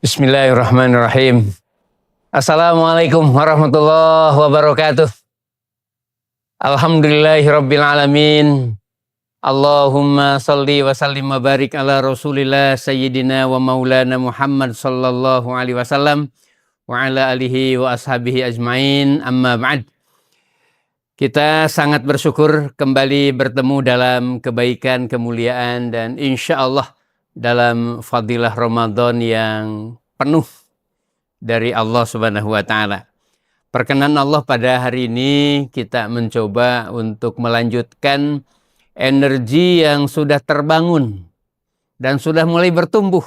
Bismillahirrahmanirrahim. Assalamualaikum warahmatullahi wabarakatuh. Alhamdulillahirabbil alamin. Allahumma salli wa sallim wa barik ala Rasulillah sayyidina wa maulana Muhammad sallallahu alaihi wasallam wa ala alihi wa ashabihi ajmain. Amma ba'd. Kita sangat bersyukur kembali bertemu dalam kebaikan, kemuliaan, dan insya Allah dalam fadilah Ramadan yang penuh dari Allah Subhanahu wa Ta'ala. Perkenan Allah, pada hari ini kita mencoba untuk melanjutkan energi yang sudah terbangun dan sudah mulai bertumbuh.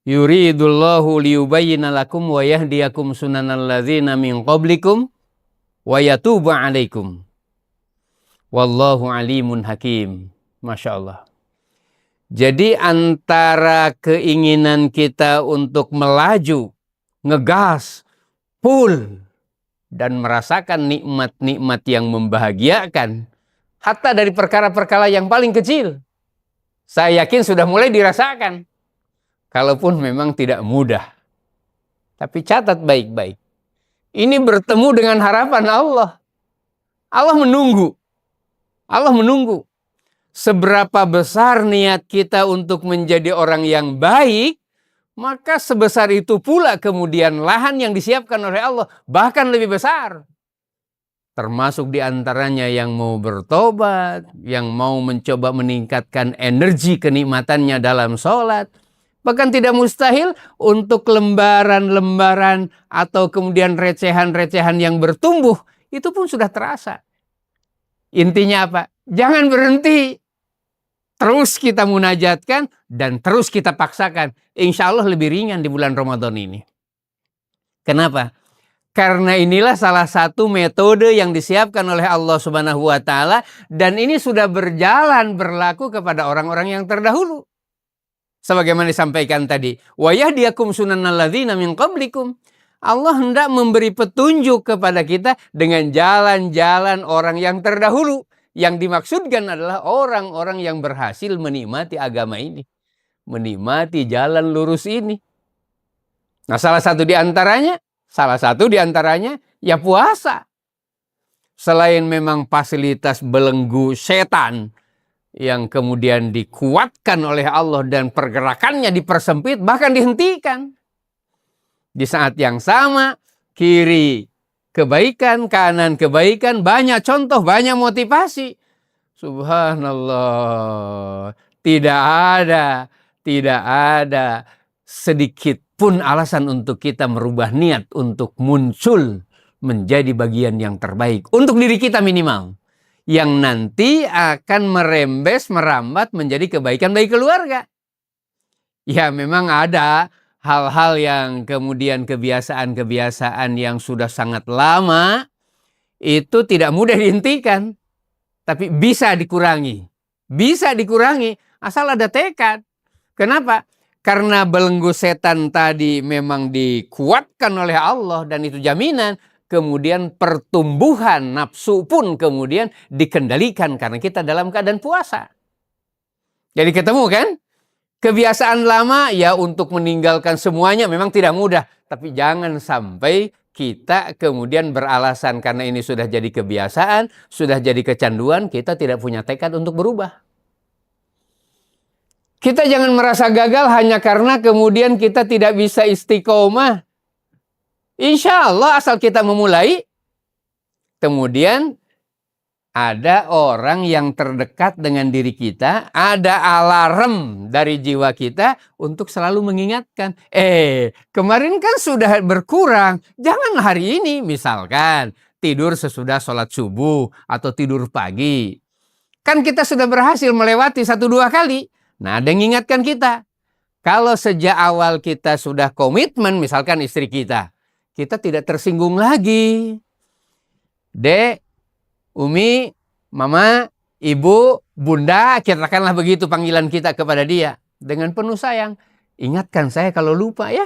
Yuridullahu liyubayyina lakum wa yahdiyakum sunanal ladzina min qablikum wa yatuba alaikum. Wallahu alimun hakim. Masya Allah. Jadi antara keinginan kita untuk melaju, ngegas, full, dan merasakan nikmat-nikmat yang membahagiakan, hatta dari perkara-perkara yang paling kecil, saya yakin sudah mulai dirasakan. Kalaupun memang tidak mudah. Tapi catat baik-baik. Ini bertemu dengan harapan Allah. Allah menunggu. Allah menunggu. Seberapa besar niat kita untuk menjadi orang yang baik, maka sebesar itu pula kemudian lahan yang disiapkan oleh Allah, bahkan lebih besar. Termasuk diantaranya yang mau bertobat, yang mau mencoba meningkatkan energi kenikmatannya dalam sholat. Bahkan tidak mustahil untuk lembaran-lembaran atau kemudian recehan-recehan yang bertumbuh, itu pun sudah terasa. Intinya apa? Jangan berhenti. Terus kita munajatkan dan terus kita paksakan. Insya Allah lebih ringan di bulan Ramadan ini. Kenapa? Karena inilah salah satu metode yang disiapkan oleh Allah Subhanahu wa Ta'ala, dan ini sudah berjalan berlaku kepada orang-orang yang terdahulu. Sebagaimana disampaikan tadi, wa yahdiyakum sunanal ladzina min qablikum. Allah hendak memberi petunjuk kepada kita dengan jalan-jalan orang yang terdahulu. Yang dimaksudkan adalah orang-orang yang berhasil menikmati agama ini. Menikmati jalan lurus ini. Nah, salah satu di antaranya ya puasa. Selain memang fasilitas belenggu setan yang kemudian dikuatkan oleh Allah dan pergerakannya dipersempit, bahkan dihentikan. Di saat yang sama, kiri kebaikan, kanan kebaikan, banyak contoh, banyak motivasi. Subhanallah. Tidak ada sedikit pun alasan untuk kita merubah niat untuk muncul menjadi bagian yang terbaik. Untuk diri kita minimal. Yang nanti akan merambat menjadi kebaikan bagi keluarga. Ya, memang ada hal-hal yang kemudian kebiasaan-kebiasaan yang sudah sangat lama itu tidak mudah dihentikan, tapi bisa dikurangi. Bisa dikurangi asal ada tekad. Kenapa? Karena belenggu setan tadi memang dikuatkan oleh Allah dan itu jaminan. Kemudian pertumbuhan nafsu pun kemudian dikendalikan karena kita dalam keadaan puasa. Jadi ketemu kan? Kebiasaan lama ya untuk meninggalkan semuanya memang tidak mudah. Tapi jangan sampai kita kemudian beralasan karena ini sudah jadi kebiasaan, sudah jadi kecanduan, kita tidak punya tekad untuk berubah. Kita jangan merasa gagal hanya karena kemudian kita tidak bisa istiqomah. Insya Allah asal kita memulai, kemudian ada orang yang terdekat dengan diri kita, ada alarm dari jiwa kita untuk selalu mengingatkan. Kemarin kan sudah berkurang, jangan hari ini misalkan tidur sesudah sholat subuh atau tidur pagi. Kan kita sudah berhasil melewati 1-2 kali. Nah, ada yang mengingatkan kita. Kalau sejak awal kita sudah komitmen, misalkan istri kita tidak tersinggung lagi. Dek, Umi, Mama, Ibu, Bunda, katakanlah begitu panggilan kita kepada dia. Dengan penuh sayang. Ingatkan saya kalau lupa ya.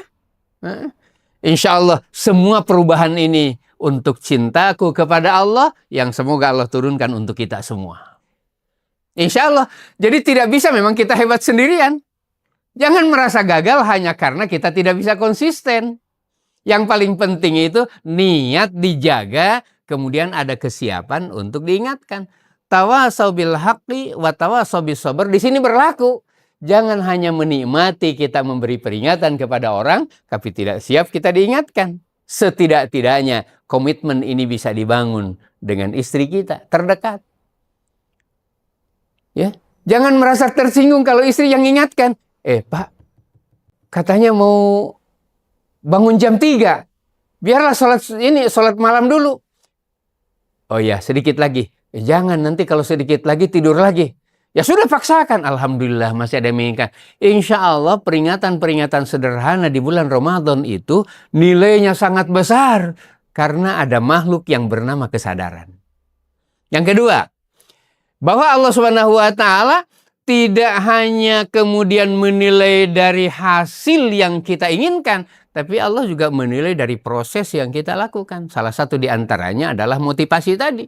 Insya Allah semua perubahan ini untuk cintaku kepada Allah yang semoga Allah turunkan untuk kita semua. Insya Allah. Jadi tidak bisa memang kita hebat sendirian. Jangan merasa gagal hanya karena kita tidak bisa konsisten. Yang paling penting itu niat dijaga, kemudian ada kesiapan untuk diingatkan. Tawasau bil haqqi wa tawasau bis sabr di sini berlaku. Jangan hanya menikmati kita memberi peringatan kepada orang, tapi tidak siap kita diingatkan. Setidak-tidaknya komitmen ini bisa dibangun dengan istri kita terdekat. Ya, jangan merasa tersinggung kalau istri yang ingatkan. Pak, katanya mau bangun jam 3. Biarlah sholat malam dulu. Oh ya, sedikit lagi. Jangan nanti kalau sedikit lagi tidur lagi. Ya sudah paksakan. Alhamdulillah masih ada yang menginginkan. Insya Allah peringatan-peringatan sederhana di bulan Ramadan itu nilainya sangat besar. Karena ada makhluk yang bernama kesadaran. Yang kedua, bahwa Allah Subhanahu wa Ta'ala tidak hanya kemudian menilai dari hasil yang kita inginkan, tapi Allah juga menilai dari proses yang kita lakukan. Salah satu di antaranya adalah motivasi tadi.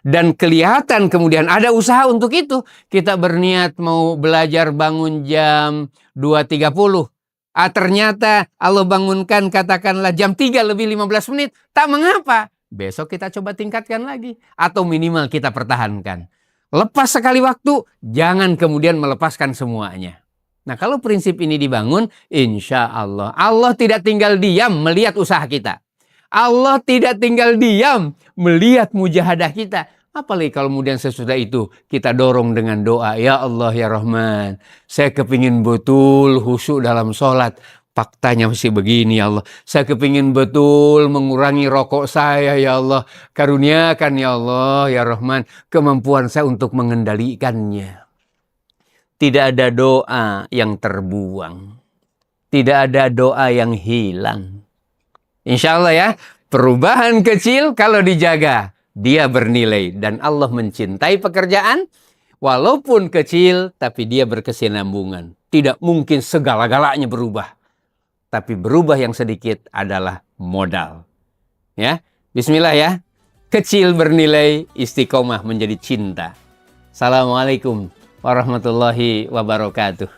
Dan kelihatan kemudian ada usaha untuk itu. Kita berniat mau belajar bangun jam 2.30. Ternyata Allah bangunkan katakanlah jam 3 lebih 15 menit. Tak mengapa. Besok kita coba tingkatkan lagi. Atau minimal kita pertahankan. Lepas sekali waktu, jangan kemudian melepaskan semuanya. Nah, kalau prinsip ini dibangun, insya Allah, Allah tidak tinggal diam melihat usaha kita. Allah tidak tinggal diam melihat mujahadah kita. Apalagi kalau kemudian sesudah itu kita dorong dengan doa, ya Allah ya Rahman, saya kepingin betul khusyuk dalam sholat. Faktanya masih begini ya Allah. Saya kepingin betul mengurangi rokok saya ya Allah. Karuniakan ya Allah ya Rahman kemampuan saya untuk mengendalikannya. Tidak ada doa yang terbuang. Tidak ada doa yang hilang. Insya Allah ya, perubahan kecil kalau dijaga, dia bernilai. Dan Allah mencintai pekerjaan, walaupun kecil, tapi dia berkesinambungan. Tidak mungkin segala-galanya berubah. Tapi berubah yang sedikit adalah modal. Ya, bismillah ya. Kecil bernilai, istiqomah menjadi cinta. Assalamualaikum warahmatullahi wabarakatuh.